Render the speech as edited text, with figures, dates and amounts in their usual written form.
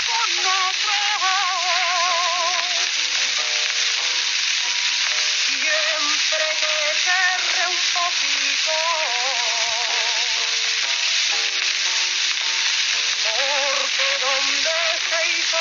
con otro. Siempre te querré un poquito, porque donde se hizo